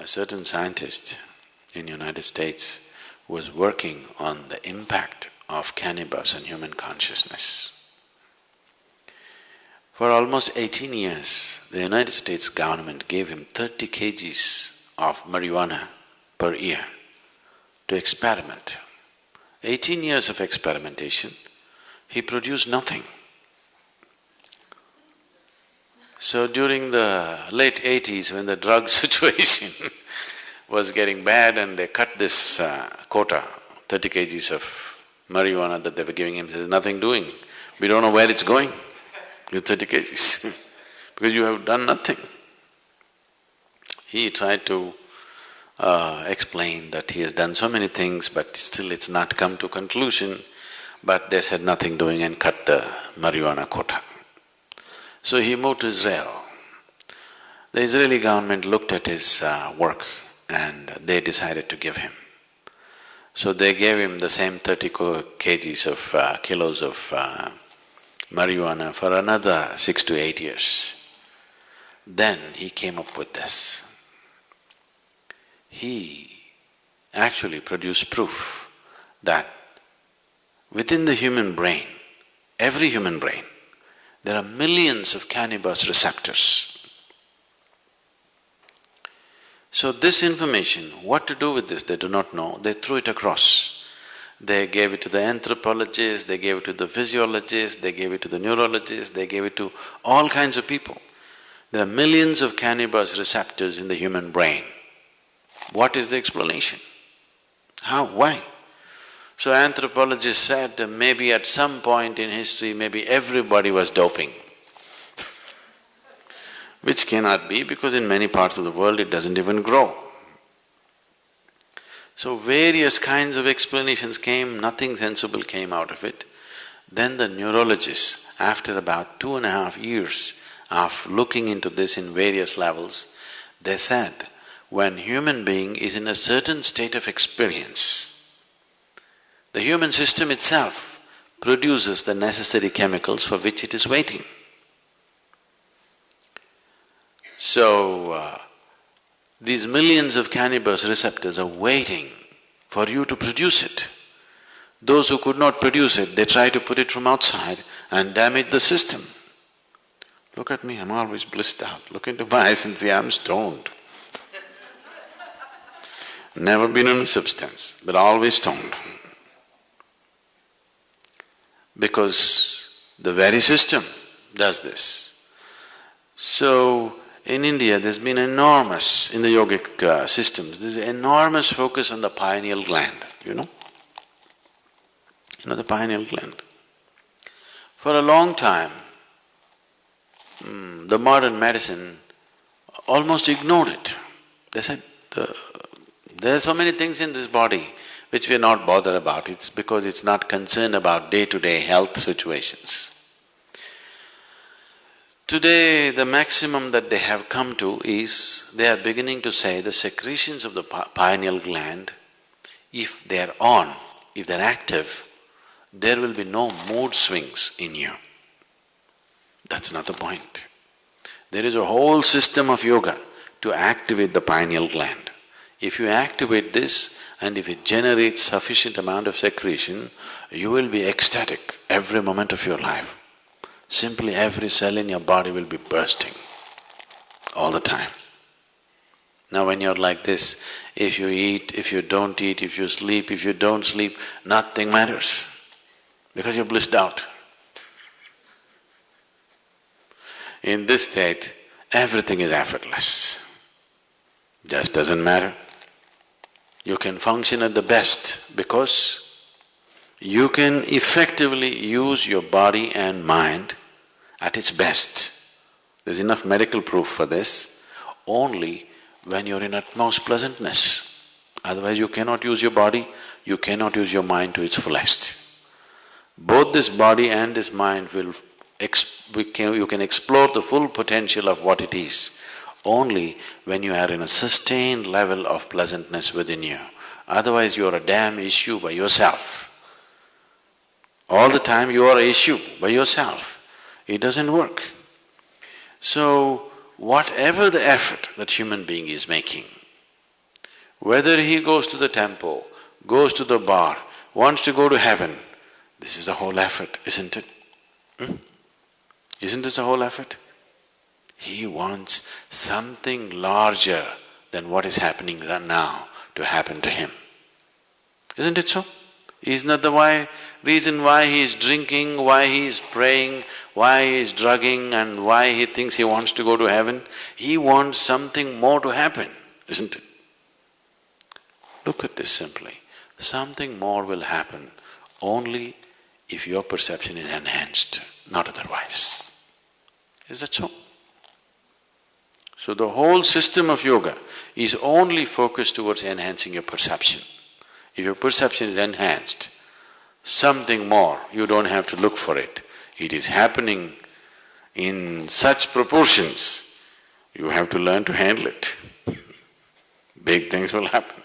certain scientist in United States who was working on the impact of cannabis on human consciousness. For almost 18 years, the United States government gave him 30 kgs of marijuana per year to experiment. 18 years of experimentation, he produced nothing. So during the late 80s, when the drug situation was getting bad and they cut this quota, 30 kgs of marijuana that they were giving him, there's nothing doing. We don't know where it's going with 30 kgs because you have done nothing. He tried to explain that he has done so many things but still it's not come to conclusion, but they said nothing doing and cut the marijuana quota. So he moved to Israel. The Israeli government looked at his work and they decided to give him. So they gave him the same 30 kgs of kilos of marijuana for another 6 to 8 years. Then he came up with this. He actually produced proof that within the human brain, every human brain, there are millions of cannabis receptors. So this information, what to do with this, they do not know, they threw it across. They gave it to the anthropologists, they gave it to the physiologists, they gave it to the neurologists, they gave it to all kinds of people. There are millions of cannabis receptors in the human brain. What is the explanation? How? Why? So anthropologists said maybe at some point in history, maybe everybody was doping, which cannot be because in many parts of the world it doesn't even grow. So various kinds of explanations came, nothing sensible came out of it. Then the neurologists, after about 2.5 years of looking into this in various levels, they said, when human being is in a certain state of experience, the human system itself produces the necessary chemicals for which it is waiting. So, these millions of cannabis receptors are waiting for you to produce it. Those who could not produce it, they try to put it from outside and damage the system. Look at me, I'm always blissed out. Look into my eyes and say, I'm stoned. Never been on a substance, but always stoned. Because the very system does this. So, in India, there's been enormous, in the yogic systems, there's enormous focus on the pineal gland, you know? You know the pineal gland? For a long time, the modern medicine almost ignored it. They said, there are so many things in this body which we are not bothered about, it's because it's not concerned about day-to-day health situations. Today, the maximum that they have come to is, they are beginning to say the secretions of the pineal gland, if they're on, if they're active, there will be no mood swings in you. That's not the point. There is a whole system of yoga to activate the pineal gland. If you activate this and if it generates sufficient amount of secretion, you will be ecstatic every moment of your life. Simply every cell in your body will be bursting all the time. Now when you're like this, if you eat, if you don't eat, if you sleep, if you don't sleep, nothing matters because you're blissed out. In this state, everything is effortless. Just doesn't matter. You can function at the best because you can effectively use your body and mind at its best. There's enough medical proof for this, only when you're in utmost pleasantness. Otherwise you cannot use your body, you cannot use your mind to its fullest. Both this body and this mind will you can explore the full potential of what it is only when you are in a sustained level of pleasantness within you. Otherwise you are a damn issue by yourself. All the time you are an issue by yourself. It doesn't work. So, whatever the effort that human being is making, Whether he goes to the temple, goes to the bar, wants to go to heaven, this is the whole effort, isn't it? Isn't this the whole effort? He wants something larger than what is happening now to happen to him. Isn't it so? Isn't that the reason why he is drinking, why he is praying, why he is drugging and why he thinks he wants to go to heaven? He wants something more to happen, isn't it? Look at this simply. Something more will happen only if your perception is enhanced, not otherwise. Is that so? So the whole system of yoga is only focused towards enhancing your perception. If your perception is enhanced, something more, you don't have to look for it. It is happening in such proportions, you have to learn to handle it. Big things will happen.